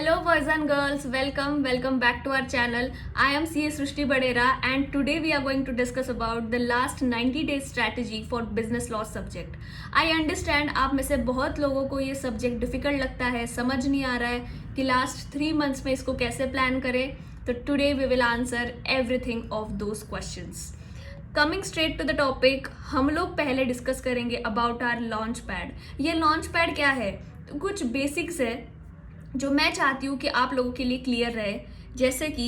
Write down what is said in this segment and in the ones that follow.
Hello boys and girls, welcome back to our channel. I am CA Srushti Badera and today we are going to discuss about the last 90 days strategy for business law subject. I understand आप में से बहुत लोगों को ये subject difficult लगता है, समझ नहीं आ रहा है कि लास्ट 3 मंथ्स में इसको कैसे प्लान करें. तो today we will answer everything of those questions. Coming straight to the topic, हम लोग पहले डिस्कस करेंगे अबाउट आवर लॉन्च पैड. ये लॉन्च पैड क्या है? तो कुछ बेसिक्स है जो मैं चाहती हूँ कि आप लोगों के लिए क्लियर रहे. जैसे कि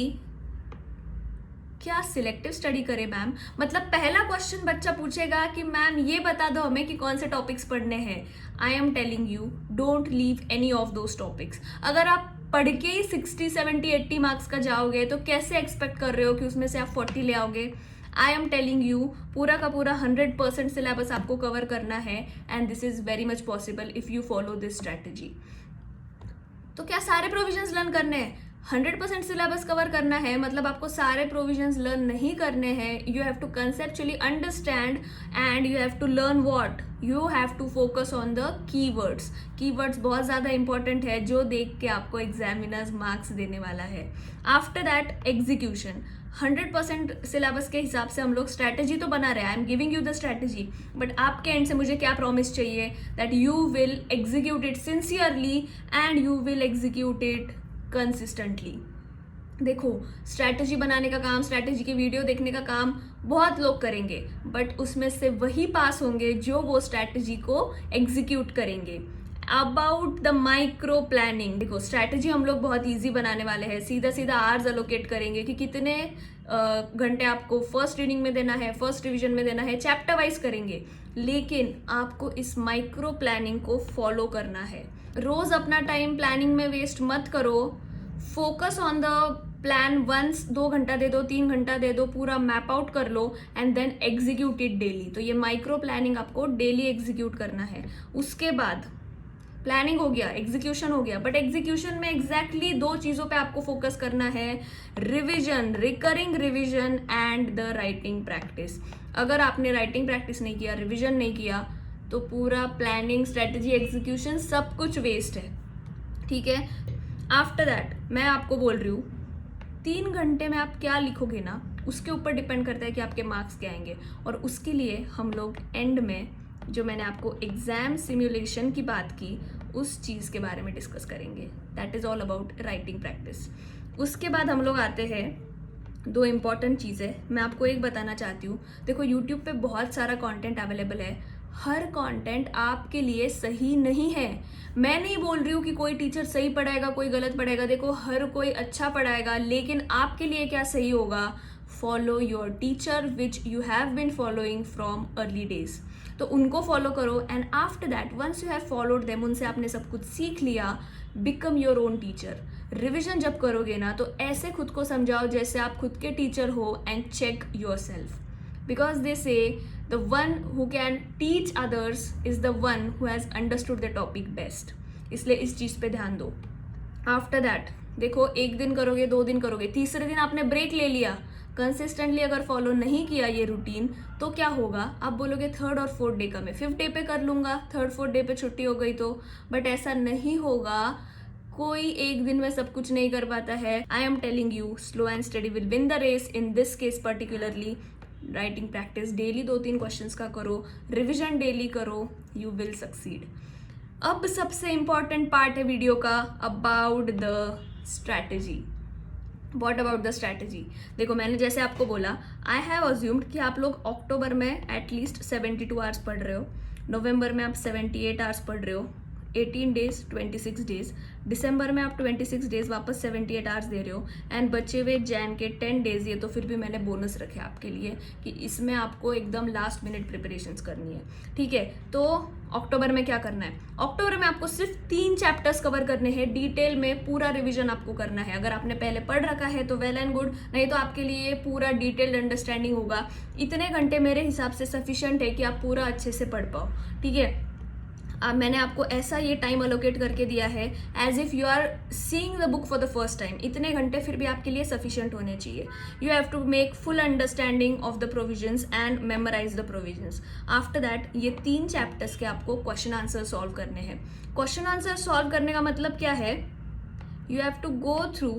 क्या सिलेक्टिव स्टडी करें मैम? मतलब पहला क्वेश्चन बच्चा पूछेगा कि मैम ये बता दो हमें कि कौन से टॉपिक्स पढ़ने हैं. आई am telling you, don't leave any of those topics. अगर आप पढ़ के ही 60, 70, 80 मार्क्स का जाओगे तो कैसे एक्सपेक्ट कर रहे हो कि उसमें से आप 40 ले आओगे? आई एम टेलिंग यू, पूरा का पूरा 100% सिलेबस आपको कवर करना है and this is very much possible if you follow this strategy. तो क्या सारे प्रोविजंस लर्न करने हैं? 100% सिलेबस कवर करना है मतलब आपको सारे प्रोविजंस लर्न नहीं करने हैं. You have to conceptually understand and you have to learn what, you have to focus on the keywords. Keywords बहुत ज़्यादा इंपॉर्टेंट है जो देख के आपको एग्जामिनर्स मार्क्स देने वाला है. After that execution. 100% सिलेबस के हिसाब से हम लोग स्ट्रैटेजी तो बना रहे हैं. I am giving you the strategy, but आपके एंड से मुझे क्या प्रॉमिस चाहिए? That you will execute it sincerely and you will execute it consistently. देखो, स्ट्रैटेजी बनाने का काम, स्ट्रैटेजी की वीडियो देखने का काम बहुत लोग करेंगे, बट उसमें से वही पास होंगे जो वो स्ट्रैटेजी को एग्जीक्यूट करेंगे. अबाउट द माइक्रो प्लानिंग, देखो स्ट्रैटेजी हम लोग बहुत इजी बनाने वाले हैं. सीधा सीधा आवर्स अलोकेट करेंगे कि कितने घंटे आपको फर्स्ट रीडिंग में देना है, फर्स्ट रिवीजन में देना है, चैप्टर वाइज करेंगे. लेकिन आपको इस माइक्रो प्लानिंग को फॉलो करना है. रोज अपना टाइम प्लानिंग में वेस्ट मत करो. Focus on the plan. Once 2 घंटा दे दो, 3 घंटा दे दो, पूरा मैप आउट कर लो and then execute it daily. तो ये माइक्रो प्लानिंग आपको डेली एग्जीक्यूट करना है. उसके बाद प्लानिंग हो गया, एग्जीक्यूशन हो गया, बट एग्जीक्यूशन में एग्जैक्टली 2 चीज़ों पे आपको फोकस करना है. Revision, recurring revision and the writing practice. अगर आपने राइटिंग प्रैक्टिस नहीं किया, रिविजन नहीं किया, तो पूरा प्लानिंग, स्ट्रेटजी, एग्जीक्यूशन सब कुछ वेस्ट है. ठीक है. आफ्टर दैट मैं आपको बोल रही हूँ 3 घंटे में आप क्या लिखोगे ना, उसके ऊपर डिपेंड करता है कि आपके मार्क्स क्या आएंगे. और उसके लिए हम लोग एंड में जो मैंने आपको एग्जाम सिमुलेशन की बात की उस चीज़ के बारे में डिस्कस करेंगे. That is all about writing practice. उसके बाद हम लोग आते हैं 2 इम्पॉर्टेंट चीज़ें. मैं आपको एक बताना चाहती हूँ. देखो, यूट्यूब पे बहुत सारा कंटेंट अवेलेबल है. हर कंटेंट आपके लिए सही नहीं है. मैं नहीं बोल रही हूँ कि कोई टीचर सही पढ़ाएगा, कोई गलत पढ़ाएगा. देखो, हर कोई अच्छा पढ़ाएगा, लेकिन आपके लिए क्या सही होगा? Follow your teacher which you have been following from early days. तो उनको फॉलो करो and after that once you have followed them, उनसे आपने सब कुछ सीख लिया, become your own teacher. Revision जब करोगे ना तो ऐसे खुद को समझाओ जैसे आप खुद के टीचर हो and check yourself. Because they say the one who can teach others is the one who has understood the topic best. इसलिए इस चीज़ पे ध्यान दो. आफ्टर दैट देखो, 1 दिन करोगे, 2 दिन करोगे, तीसरे दिन आपने ब्रेक ले लिया, कंसिस्टेंटली अगर फॉलो नहीं किया ये रूटीन, तो क्या होगा? आप बोलोगे 3rd और 4th डे का मैं 5th डे पे कर लूँगा, 3rd 4th डे पे छुट्टी हो गई तो. बट ऐसा नहीं होगा. कोई एक दिन में सब कुछ नहीं कर पाता है. I am telling you, slow and study will win the race. In this case particularly writing practice daily 2-3 questions का करो, रिविजन डेली करो, यू विल सक्सीड. अब सबसे इंपॉर्टेंट पार्ट है वीडियो का, about the strategy. What about the strategy? देखो, मैंने जैसे आपको बोला, आई हैव अज्यूम्ड कि आप लोग अक्टूबर में एटलीस्ट 72 आवर्स पढ़ रहे हो, नवंबर में आप 78 आवर्स पढ़ रहे हो, 18 डेज 26 डेज, दिसंबर में आप 26 डेज वापस 78 आवर्स दे रहे हो, एंड बचे हुए जैन के 10 डेज. ये तो फिर भी मैंने बोनस रखे आपके लिए कि इसमें आपको एकदम लास्ट मिनट प्रिपरेशंस करनी है. ठीक है. तो अक्टूबर में क्या करना है? अक्टूबर में आपको सिर्फ 3 चैप्टर्स कवर करने हैं. डिटेल में पूरा रिविजन आपको करना है. अगर आपने पहले पढ़ रखा है तो वेल एंड गुड, नहीं तो आपके लिए पूरा डिटेल्ड अंडरस्टैंडिंग होगा. इतने घंटे मेरे हिसाब से सफिशिएंट है कि आप पूरा अच्छे से पढ़ पाओ. ठीक है. अब मैंने आपको ऐसा ये टाइम अलोकेट करके दिया है as if you are seeing the book for the first time. इतने घंटे फिर भी आपके लिए सफिशिएंट होने चाहिए. You have to make full understanding of the provisions and memorise the provisions. After that ये 3 चैप्टर्स के आपको क्वेश्चन आंसर सॉल्व करने हैं. क्वेश्चन आंसर सॉल्व करने का मतलब क्या है? You have to go through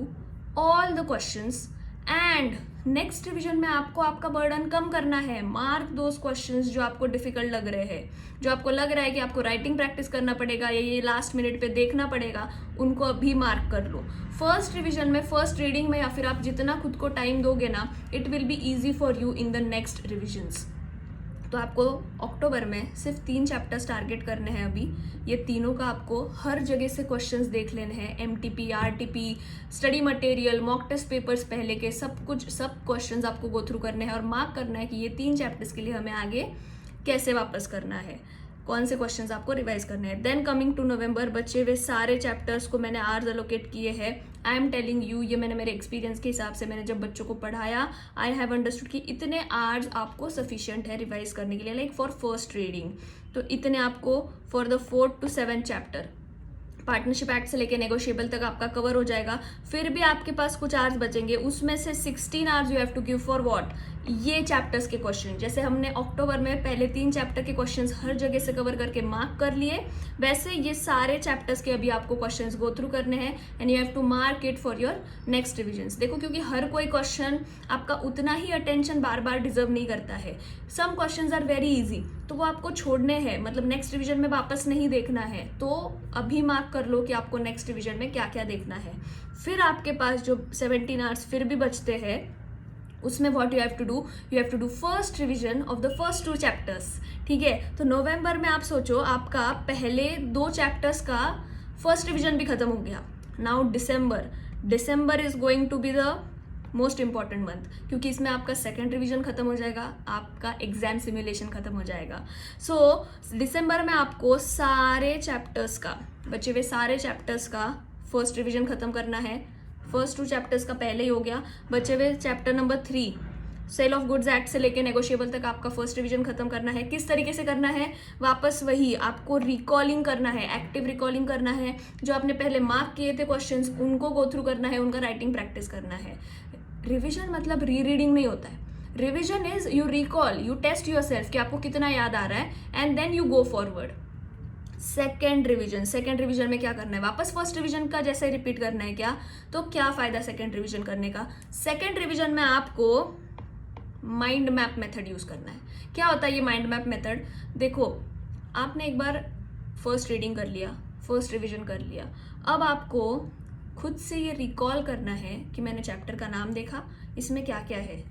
all the questions and next revision में आपको आपका बर्डन कम करना है. मार्क दोज क्वेश्चंस जो आपको डिफिकल्ट लग रहे हैं, जो आपको लग रहा है कि आपको राइटिंग प्रैक्टिस करना पड़ेगा या ये लास्ट मिनट पे देखना पड़ेगा, उनको अभी मार्क कर लो. फर्स्ट रिविजन में, फर्स्ट रीडिंग में या फिर आप जितना खुद को टाइम दोगे ना, it will be easy for you in the next revisions. तो आपको अक्टूबर में सिर्फ 3 चैप्टर्स टारगेट करने हैं अभी. ये तीनों का आपको हर जगह से क्वेश्चंस देख लेने हैं. MTP, RTP, study material, mock test papers पहले के सब क्वेश्चंस आपको गो थ्रू करने हैं और मार्क करना है कि ये 3 चैप्टर्स के लिए हमें आगे कैसे वापस करना है, कौन से क्वेश्चंस आपको रिवाइज करने हैं. देन कमिंग टू नवंबर, बचे हुए सारे चैप्टर्स को मैंने आवर्स एलोकेट किए हैं. आई एम टेलिंग यू, ये मैंने मेरे एक्सपीरियंस के हिसाब से, मैंने जब बच्चों को पढ़ाया, आई हैव अंडरस्टूड कि इतने आवर्स आपको सफिशिएंट है रिवाइज करने के लिए, लाइक फॉर फर्स्ट रीडिंग. तो इतने आपको for the 4 to 7 chapter, partnership act से लेके नेगोशिएबल तक आपका कवर हो जाएगा. फिर भी आपके पास कुछ आवर्स बचेंगे, उसमें से 16 hours you have to give for what, ये चैप्टर्स के क्वेश्चन. जैसे हमने अक्टूबर में पहले 3 चैप्टर के क्वेश्चंस हर जगह से कवर करके मार्क कर लिए, वैसे ये सारे चैप्टर्स के अभी आपको क्वेश्चंस गो थ्रू करने हैं and you have to mark it for your next revisions. देखो, क्योंकि हर कोई क्वेश्चन आपका उतना ही अटेंशन बार बार डिजर्व नहीं करता है. Some questions are very easy, तो वो आपको छोड़ने हैं, मतलब नेक्स्ट रिविजन में वापस नहीं देखना है. तो अभी मार्क कर लो कि आपको नेक्स्ट रिविजन में क्या क्या देखना है. फिर आपके पास जो 17 आवर्स फिर भी बचते हैं, उसमें what you have to do first revision of the first 2 chapters. ठीक है, तो नवंबर में आप सोचो आपका पहले 2 चैप्टर्स का फर्स्ट रिविजन भी खत्म हो गया. Now December is going to be the most important month, क्योंकि इसमें आपका सेकेंड रिविजन खत्म हो जाएगा, आपका एग्जाम सिमुलेशन खत्म हो जाएगा. सो दिसंबर में आपको सारे चैप्टर्स का, बचे हुए सारे चैप्टर्स का फर्स्ट रिविजन खत्म करना है. फर्स्ट 2 चैप्टर्स का पहले ही हो गया. बचे हुए chapter number 3, sale of goods act से लेके नेगोशिएबल तक आपका फर्स्ट रिवीजन खत्म करना है. किस तरीके से करना है, वापस वही आपको रिकॉलिंग करना है, एक्टिव रिकॉलिंग करना है. जो आपने पहले मार्क किए थे क्वेश्चंस, उनको गो थ्रू करना है, उनका राइटिंग प्रैक्टिस करना है. रिविजन मतलब री रीडिंग नहीं होता है. Revision is you recall, you test yourself कि आपको कितना याद आ रहा है and then you go forward. Second revision में क्या करना है, वापस फर्स्ट रिवीजन का जैसे रिपीट करना है क्या. तो क्या फायदा सेकेंड रिवीजन करने का. सेकेंड रिवीजन में आपको माइंड मैप मेथड यूज करना है. क्या होता है ये माइंड मैप मेथड. देखो, आपने एक बार फर्स्ट रीडिंग कर लिया, फर्स्ट रिवीजन कर लिया, अब आपको खुद से ये रिकॉल करना है कि मैंने चैप्टर का नाम देखा, इसमें क्या क्या है.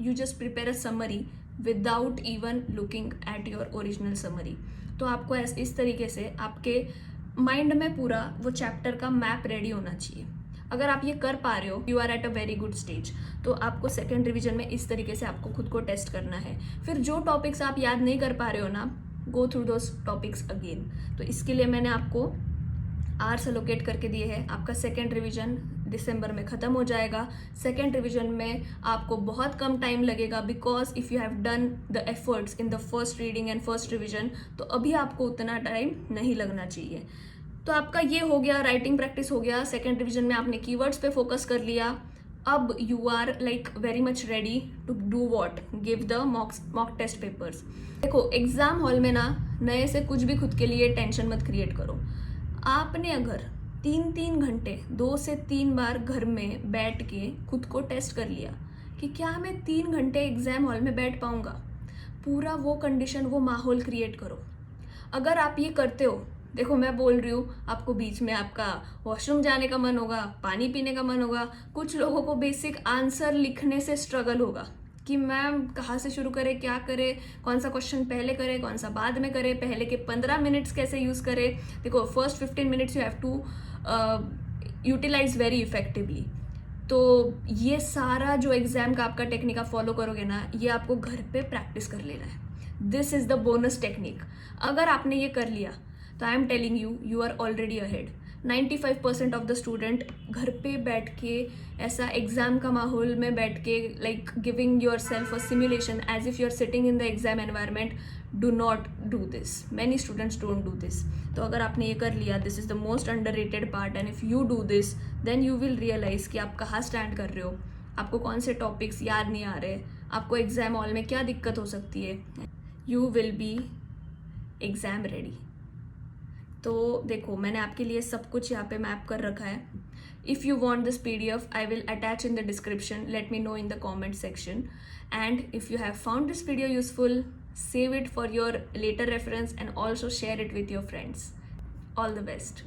You just prepare a summary without even looking at your original summary. तो आपको इस तरीके से आपके माइंड में पूरा वो चैप्टर का मैप रेडी होना चाहिए. अगर आप ये कर पा रहे हो, you are at a very good stage. तो आपको सेकेंड रिवीजन में इस तरीके से आपको खुद को टेस्ट करना है. फिर जो टॉपिक्स आप याद नहीं कर पा रहे हो ना, go through those topics again. तो इसके लिए मैंने आपको आवर्स एलोकेट करके दिए हैं. आपका सेकेंड रिवीजन दिसंबर में ख़त्म हो जाएगा. सेकेंड रिवीजन में आपको बहुत कम टाइम लगेगा, because if you have done the efforts in the first reading and first revision, तो अभी आपको उतना टाइम नहीं लगना चाहिए. तो आपका ये हो गया, राइटिंग प्रैक्टिस हो गया. सेकेंड रिवीजन में आपने कीवर्ड्स पे फोकस कर लिया. अब you are like very much ready to do what, give the mock test papers. देखो, एग्जाम हॉल में ना नए से कुछ भी खुद के लिए टेंशन मत क्रिएट करो. आपने अगर 3-3 घंटे 2 से 3 बार घर में बैठ के खुद को टेस्ट कर लिया कि क्या मैं 3 घंटे एग्जाम हॉल में बैठ पाऊंगा, पूरा वो कंडीशन, वो माहौल क्रिएट करो. अगर आप ये करते हो, देखो मैं बोल रही हूँ, आपको बीच में आपका वॉशरूम जाने का मन होगा, पानी पीने का मन होगा. कुछ लोगों को बेसिक आंसर लिखने से स्ट्रगल होगा कि मैम कहाँ से शुरू करें, क्या करें, कौन सा क्वेश्चन पहले करें, कौन सा बाद में करें, पहले के 15 मिनट्स कैसे यूज़ करें. देखो, first 15 minutes you have to utilise very effectively. तो ये सारा जो एग्जाम का आपका टेक्निक आप फॉलो करोगे ना, ये आपको घर पे प्रैक्टिस कर लेना है. This is the bonus technique. अगर आपने ये कर लिया तो I am telling you, you are already ahead. 95% of the student घर पे बैठ के ऐसा एग्जाम का माहौल में बैठ के, like giving yourself a simulation as if you are sitting in the exam environment, do not do this. Many students don't do this. तो अगर आपने ये कर लिया, this is the most underrated part, and if you do this then you will realise कि आप कहाँ stand कर रहे हो, आपको कौन से टॉपिक्स याद नहीं आ रहे, आपको एग्जाम हॉल में क्या दिक्कत हो सकती है. You will be exam ready. तो देखो, मैंने आपके लिए सब कुछ यहाँ पे मैप कर रखा है. If you want this PDF, I will attach in the description. Let me know in the comment section. And if you have found this video useful, save it for your later reference and also share it with your friends. All the best.